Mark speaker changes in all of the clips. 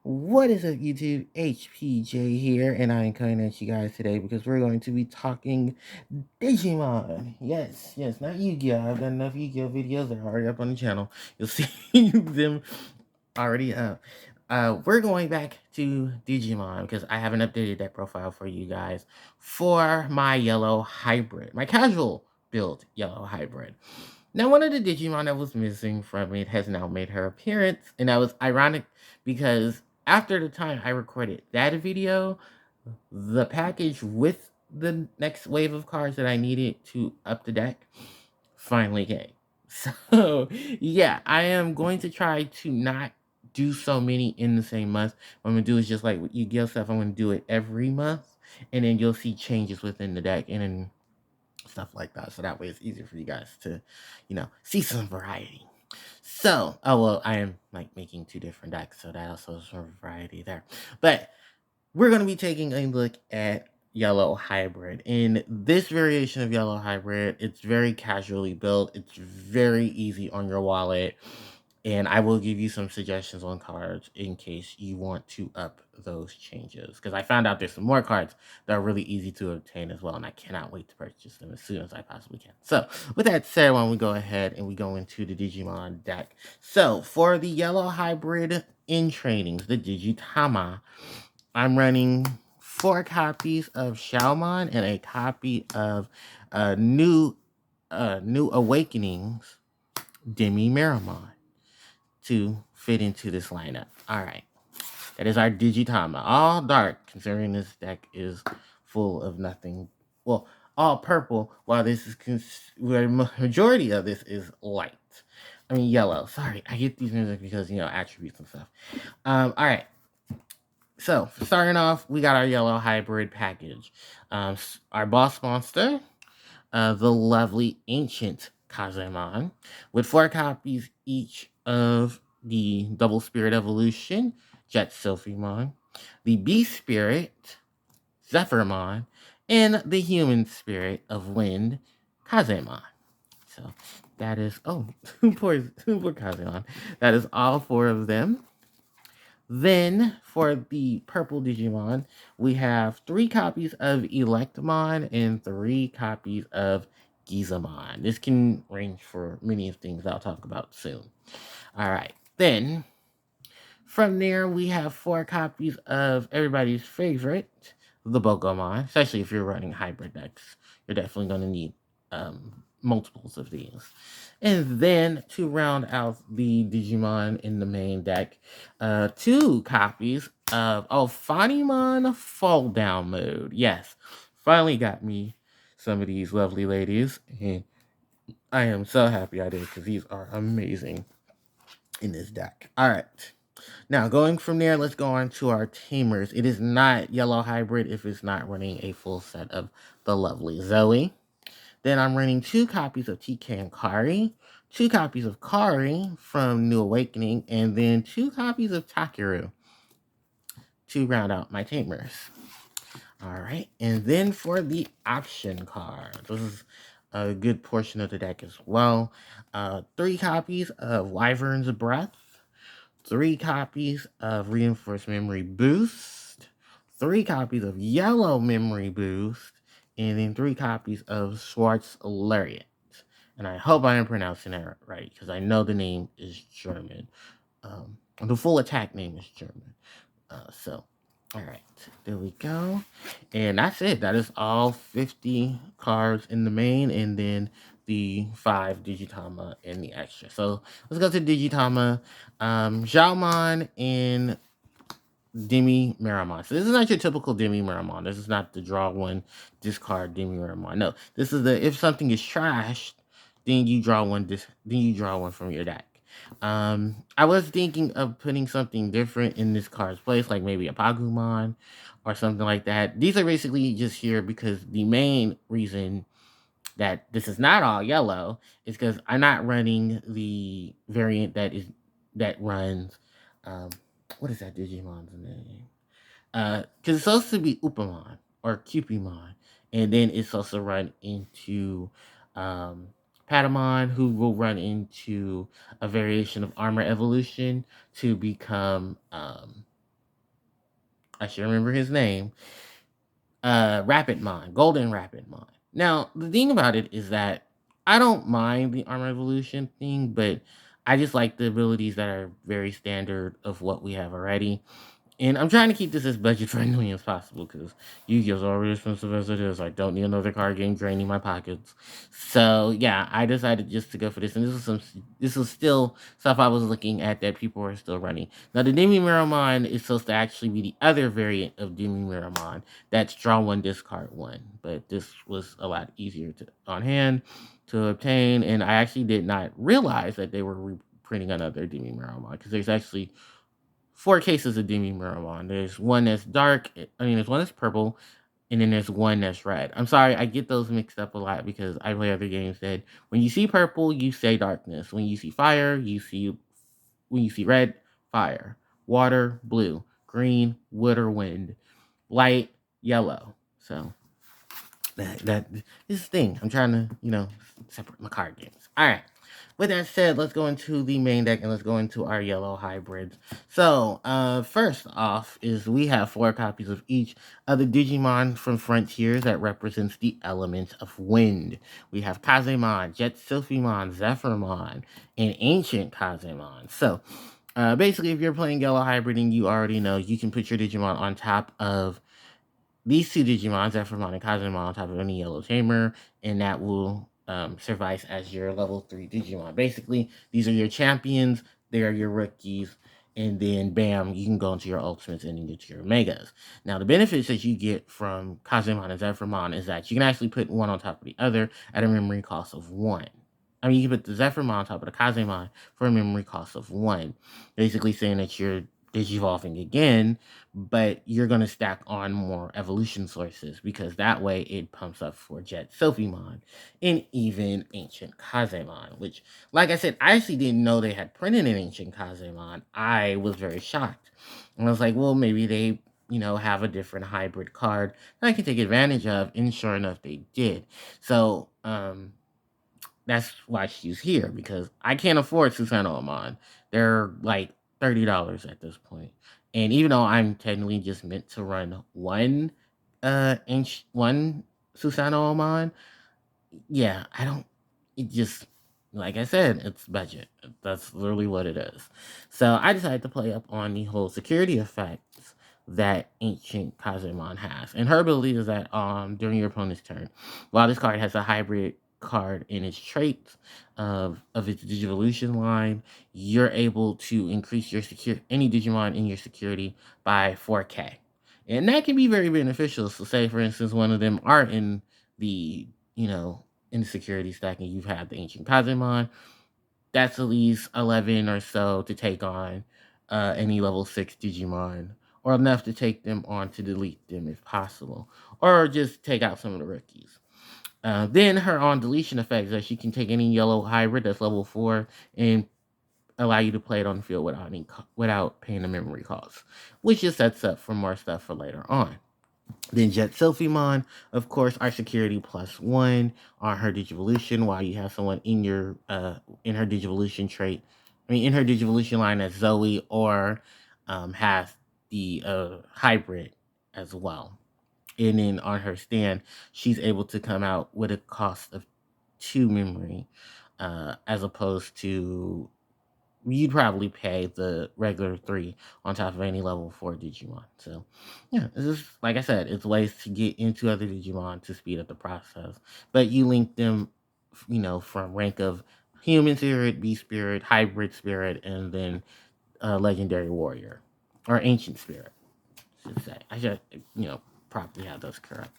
Speaker 1: What is up, YouTube? HPJ here, and I am coming at you guys today because we're going to be talking Digimon. Yes, not Yu-Gi-Oh! I've done enough Yu-Gi-Oh! Videos. They're already up on the channel. You'll see them already up. We're going back to Digimon because I haven't updated that profile for you guys for my yellow hybrid, my casual build yellow hybrid. Now, one of the Digimon that was missing from it has now made her appearance, and that was ironic because after the time I recorded that video, the package with the next wave of cards that I needed to up the deck finally came. So, yeah, I am going to try to not do so many in the same month. What I'm going to do is just like with Yu-Gi-Oh! Stuff, I'm going to do it every month, and then you'll see changes within the deck, and then stuff like that. So that way it's easier for you guys to, see some variety. So, oh well, I am like making two different decks, so that also is some variety there. But we're going to be taking a look at yellow hybrid. In this variation of yellow hybrid, it's very casually built. It's very easy on your wallet. And I will give you some suggestions on cards in case you want to up those changes. Because I found out there's some more cards that are really easy to obtain as well. And I cannot wait to purchase them as soon as I possibly can. So, with that said, why don't we go ahead and we go into the Digimon deck. So, for the yellow hybrid in trainings, the Digitama, I'm running 4 copies of Shaomon and a copy of New Awakenings Demi Miramon to fit into this lineup. All right. That is our Digitama. All dark, considering this deck is full of nothing. Well, all purple, while this is where the majority of this is light. I mean, yellow. Sorry, I get these music because, attributes and stuff. All right. So, starting off, we got our yellow hybrid package. Our boss monster, the lovely ancient Kazemon, with 4 copies each of the Double Spirit Evolution, Jet Sophimon, the Beast Spirit, Zephyrmon, and the Human Spirit of Wind, Kazemon. So that is, poor Kazemon. That is all 4 of them. Then, for the purple Digimon, we have 3 copies of Electamon and 3 copies of Gizamon. This can range for many things I'll talk about soon. Alright, then, from there, we have 4 copies of everybody's favorite, the Pokemon, especially if you're running hybrid decks. You're definitely going to need multiples of these. And then to round out the Digimon in the main deck, 2 copies of Fanimon Fall Down Mode. Yes, finally got me some of these lovely ladies. And I am so happy I did because these are amazing in this deck. All right. Now, going from there, let's go on to our Tamers. It is not yellow hybrid if it's not running a full set of the lovely Zoe. Then I'm running 2 copies of TK and Kari, 2 copies of Kari from New Awakening, and then 2 copies of Takeru to round out my Tamers. Alright, and then for the option cards, this is a good portion of the deck as well. 3 copies of Wyvern's Breath, 3 copies of Reinforced Memory Boost, 3 copies of Yellow Memory Boost, and then 3 copies of Schwartz Lariat. And I hope I am pronouncing that right, because I know the name is German. The full attack name is German. All right, there we go. And that's it. That is all 50 cards in the main, and then the 5 Digitama in the extra. So let's go to Digitama. Xiaomon and Demi Miramon. So this is not your typical Demi Miramon. This is not the draw 1, discard Demi Miramon. No, this is the if something is trashed, then you draw one. Then you draw one from your deck. I was thinking of putting something different in this card's place, like maybe a Pagumon or something like that. These are basically just here because the main reason that this is not all yellow is because I'm not running the variant that runs. What is that Digimon's name? Because it's supposed to be Upamon or Cupimon, and then it's also run into Patamon, who will run into a variation of Armor Evolution to become I should remember his name. Rapidmon, Golden Rapidmon. Now, the thing about it is that I don't mind the armor evolution thing, but I just like the abilities that are very standard of what we have already. And I'm trying to keep this as budget friendly as possible because Yu-Gi-Oh's already expensive as it is. I don't need another card game draining my pockets. So yeah, I decided just to go for this. And this was still stuff I was looking at that people were still running. Now the Demi Miramon is supposed to actually be the other variant of Demi Miramon. That's draw one, discard one. But this was a lot easier to on hand to obtain. And I actually did not realize that they were reprinting another Demi Miramon because there's actually four cases of Demi Miramon. There's one that's dark. There's one that's purple, and then there's one that's red. I'm sorry, I get those mixed up a lot because I play other games that when you see purple, you say darkness. When you see fire, when you see red, fire. Water, blue. Green, wood or wind. Light, yellow. So that is the thing. I'm trying to, separate my card games. All right. With that said, let's go into the main deck and let's go into our yellow hybrids. So, first off is we have 4 copies of each of the Digimon from Frontiers that represents the element of wind. We have Kazemon, Jet Sophimon, Zephyrmon, and Ancient Kazemon. So, basically, if you're playing yellow hybrid and you already know, you can put your Digimon on top of these 2 Digimon, Zephyrmon and Kazemon, on top of any yellow tamer, and that will suffice as your level 3 Digimon. Basically, these are your champions, they are your rookies, and then bam, you can go into your ultimates and into your megas. Now, the benefits that you get from Kazemon and Zephyrmon is that you can actually put one on top of the other at a memory cost of 1. You can put the Zephyrmon on top of the Kazemon for a memory cost of 1. Basically saying that you're digivolving again, but you're going to stack on more evolution sources because that way it pumps up for Jet Sophimon and even Ancient Kazemon, which, like I said, I actually didn't know they had printed an Ancient Kazemon. I was very shocked. And I was like, well, maybe they, have a different hybrid card that I can take advantage of. And sure enough, they did. So, that's why she's here because I can't afford Susanoo Amon. They're like $30 at this point. And even though I'm technically just meant to run one Susanoo Amon, yeah, I don't it just like I said, it's budget. That's literally what it is. So I decided to play up on the whole security effects that Ancient Kazemon has. And her ability is that during your opponent's turn, while this card has a hybrid card in its traits of its Digivolution line, you're able to increase your any Digimon in your security by 4K. And that can be very beneficial. So say for instance one of them are in the, in the security stack and you've had the Ancient Kazemon, that's at least 11 or so to take on any level 6 Digimon, or enough to take them on to delete them if possible, or just take out some of the rookies. Then her on deletion effect is that she can take any yellow hybrid that's level 4 and allow you to play it on the field without paying a memory cost, which just sets up for more stuff for later on. Then Jet Sophimon, of course, our security +1 on her Digivolution, while you have someone in your in her Digivolution trait, in her Digivolution line as Zoe, or has the hybrid as well. And then on her stand, she's able to come out with a cost of 2 memory, as opposed to you'd probably pay the regular 3 on top of any level 4 Digimon. So, yeah, it's just, like I said, it's ways to get into other Digimon to speed up the process. But you link them, from rank of human spirit, beast spirit, hybrid spirit, and then legendary warrior. Or ancient spirit, I should say. I should, probably have those correct.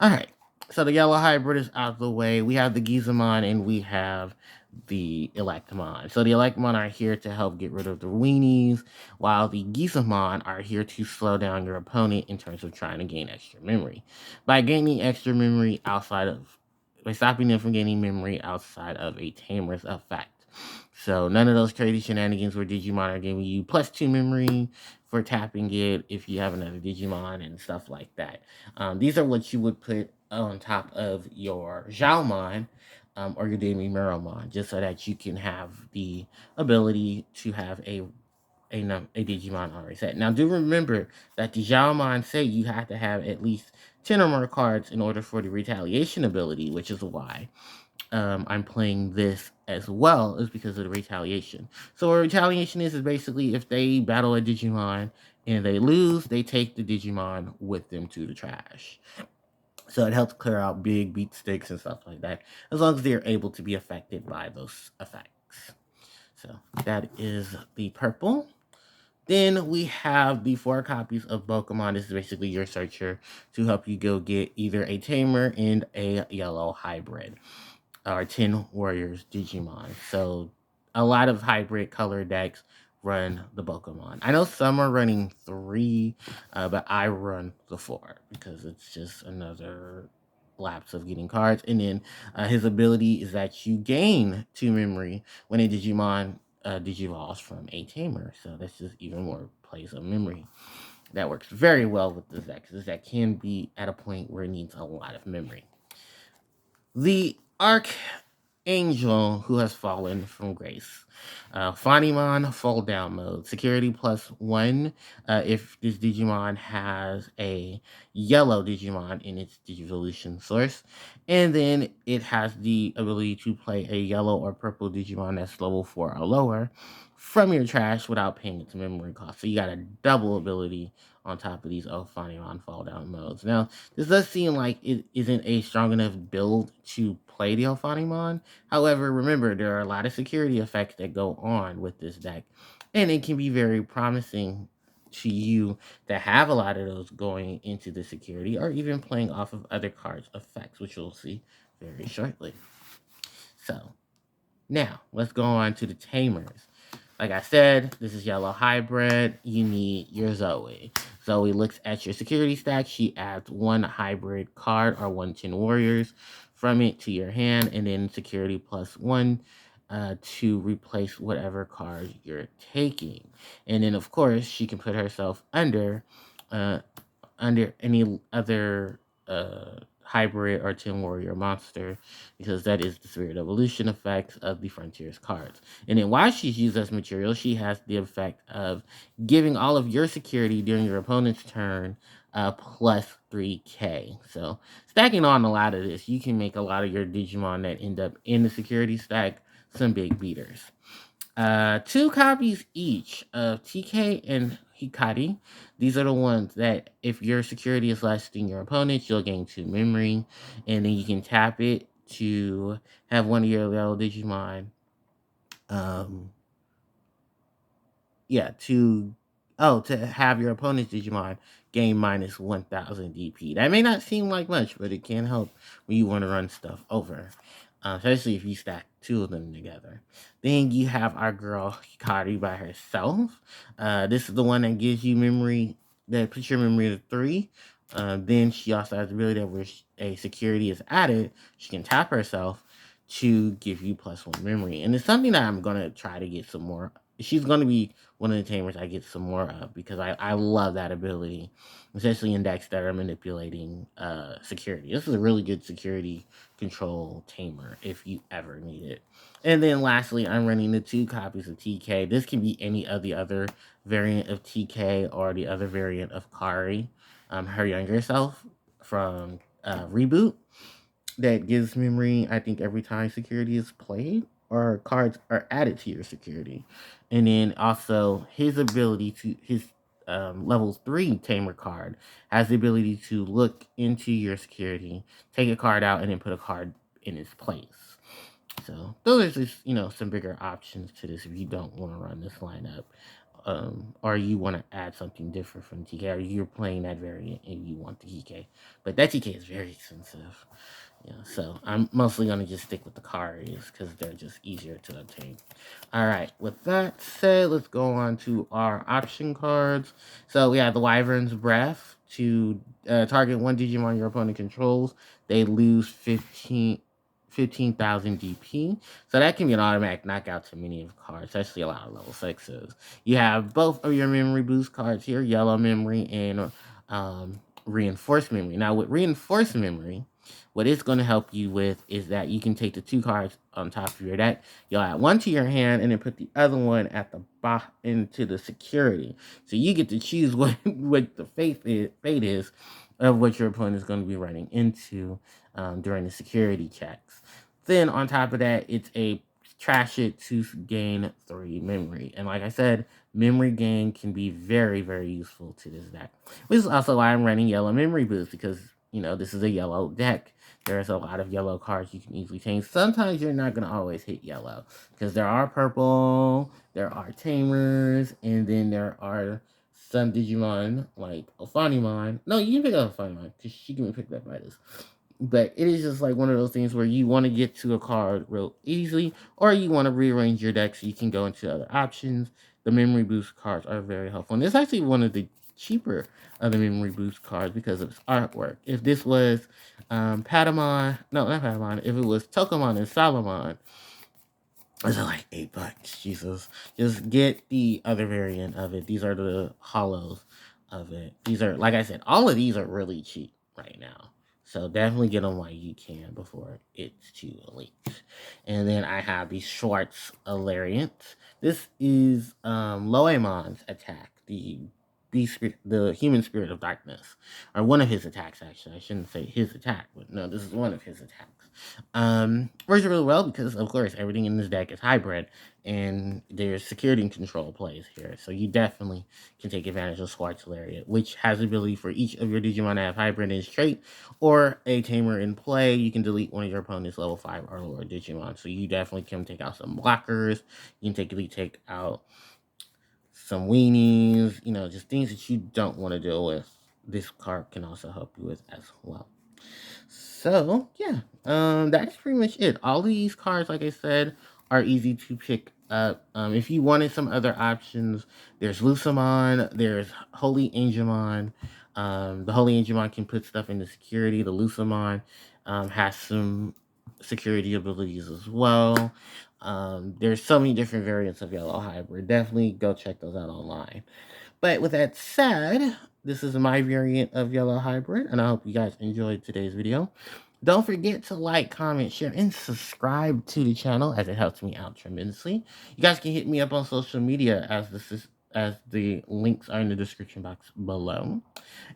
Speaker 1: All right. So the yellow hybrid is out of the way. We have the Kazemon and we have the Electamon. So the Electamon are here to help get rid of the weenies, while the Kazemon are here to slow down your opponent in terms of trying to gain extra memory. By gaining extra memory by stopping them from gaining memory outside of a Tamer's effect. So none of those crazy shenanigans where Digimon are giving you +2 memory for tapping it if you have another Digimon and stuff like that. These are what you would put on top of your Xiaomon or your Demi Miramon, just so that you can have the ability to have a a Digimon already set. Now, do remember that the Digimon say you have to have at least 10 or more cards in order for the retaliation ability, which is why I'm playing this as well, is because of the retaliation. So what retaliation is basically if they battle a Digimon and they lose, they take the Digimon with them to the trash. So it helps clear out big beat sticks and stuff like that, as long as they're able to be affected by those effects. So that is the purple. Then we have the 4 copies of Pokemon. This is basically your searcher to help you go get either a Tamer and a yellow hybrid, or 10 Warriors Digimon. So a lot of hybrid color decks run the Pokemon. I know some are running 3, but I run the 4 because it's just another lapse of getting cards. And then his ability is that you gain 2 memory when a Digimon digivolves from a Tamer. So that's just even more plays of memory. That works very well with this deck, because this deck can be at a point where it needs a lot of memory. The Archangel who has fallen from grace. Fanimon fall down mode. Security +1 if this Digimon has a yellow Digimon in its Digivolution source. And then it has the ability to play a yellow or purple Digimon that's level 4 or lower from your trash without paying its memory cost. So you got a double ability on top of these Fanimon fall down modes. Now, this does seem like it isn't a strong enough build to play the Alphanimon. However, remember, there are a lot of security effects that go on with this deck, and it can be very promising to you that have a lot of those going into the security, or even playing off of other cards' effects, which you'll see very shortly. So, now, let's go on to the Tamers. Like I said, this is yellow hybrid. You need your Zoe. Zoe looks at your security stack. She adds 1 hybrid card or 1 10 warriors from it to your hand, and then security +1 to replace whatever card you're taking. And then, of course, she can put herself uh, under any other hybrid or 10 warrior monster, because that is the spirit evolution effects of the frontiers cards. And then while she's used as material, she has the effect of giving all of your security during your opponent's turn plus 3k. So stacking on a lot of this, you can make a lot of your Digimon that end up in the security stack some big beaters. 2 copies each of TK and Hikari. These are the ones that if your security is less than your opponent's, you'll gain 2 memory, and then you can tap it to have one of your little Digimon. Yeah, to have your opponent's Digimon gain minus 1000 DP. That may not seem like much, but it can help when you want to run stuff over, especially if you stack 2 of them together. Then you have our girl Hikari by herself. This is the one that gives you memory, that puts your memory to 3. Then she also has the ability that where a security is added, she can tap herself to give you +1 memory. And it's something that I'm going to try to get some more. She's going to be one of the tamers I get some more of, because I love that ability, especially in decks that are manipulating security. This is a really good security control tamer if you ever need it. And then lastly, I'm running the 2 copies of TK. This can be any of the other variant of TK or the other variant of Kari, her younger self from Reboot, that gives memory, I think, every time security is played or cards are added to your security. And then also his ability to his level 3 tamer card has the ability to look into your security, take a card out, and then put a card in its place. So those are just, some bigger options to this if you don't want to run this lineup. Or you want to add something different from TK, or you're playing that variant and you want the TK. But that TK is very expensive. Yeah, so I'm mostly going to just stick with the cards because they're just easier to obtain. Alright, with that said, let's go on to our option cards. So we have the Wyvern's Breath. To target 1 Digimon your opponent controls, they lose 15,000 DP. So that can be an automatic knockout to many of the cards, especially a lot of level 6s. You have both of your memory boost cards here, yellow memory and reinforced memory. Now, with reinforced memory, what it's going to help you with is that you can take the 2 cards on top of your deck. You'll add 1 to your hand and then put the other one at the bottom into the security. So you get to choose what the fate is of what your opponent is going to be running into during the security checks. Then on top of that, it's a trash it to gain 3 memory. And like I said, memory gain can be very, very useful to this deck. Which is also why I'm running yellow memory boost, because, you know, this is a yellow deck. There's a lot of yellow cards you can easily change. Sometimes you're not going to always hit yellow, because there are purple, there are Tamers, and then there are some Digimon, like Ophanimon. No, you can pick up Ophanimon, because she can be picked up by this. But it is just like one of those things where you want to get to a card real easily, or you want to rearrange your deck so you can go into other options. The memory boost cards are very helpful. And it's actually one of the cheaper of the memory boost cards because of its artwork. If this was Patamon, no, not Patamon, if it was Tokomon and Salomon, it's like $8. Jesus. Just get the other variant of it. These are the hollows of it. These are, like I said, all of these are really cheap right now. So definitely get them while you can before it's too late. And then I have the Schwartz Lariat. This is Loemon's attack, the human spirit of darkness, or one of his attacks. Actually, I shouldn't say his attack, but no, this is one of his attacks. Works really well because, of course, everything in this deck is hybrid, and there's security and control plays here. So you definitely can take advantage of Schwartz Lariat, which has the ability for each of your Digimon to have hybrid in its trait, or a Tamer in play. You can delete one of your opponent's level 5 or lower Digimon. So you definitely can take out some blockers. You can take out some weenies, you know, just things that you don't want to deal with. This card can also help you with as well. So yeah, that's pretty much it. All these cards, like I said, are easy to pick up. If you wanted some other options, there's Lucamon, there's Holy Angemon. The Holy Angemon can put stuff into security. The Lucamon has some security abilities as well. There's so many different variants of Yellow Hybrid. Definitely go check those out online. But with that said, this is my variant of Yellow Hybrid, and I hope you guys enjoyed today's video. Don't forget to like, comment, share, and subscribe to the channel, as it helps me out tremendously. You guys can hit me up on social media, as the links are in the description box below.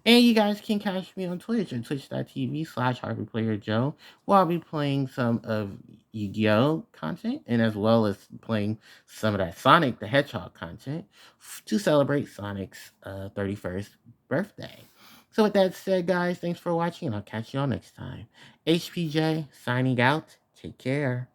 Speaker 1: And you guys can catch me on Twitch at twitch.tv/HarpiePlayerJoe, where I'll be playing some of Yu-Gi-Oh! Content, and as well as playing some of that Sonic the Hedgehog content to celebrate Sonic's 31st birthday. So with that said, guys, thanks for watching, and I'll catch you all next time. HPJ signing out. Take care.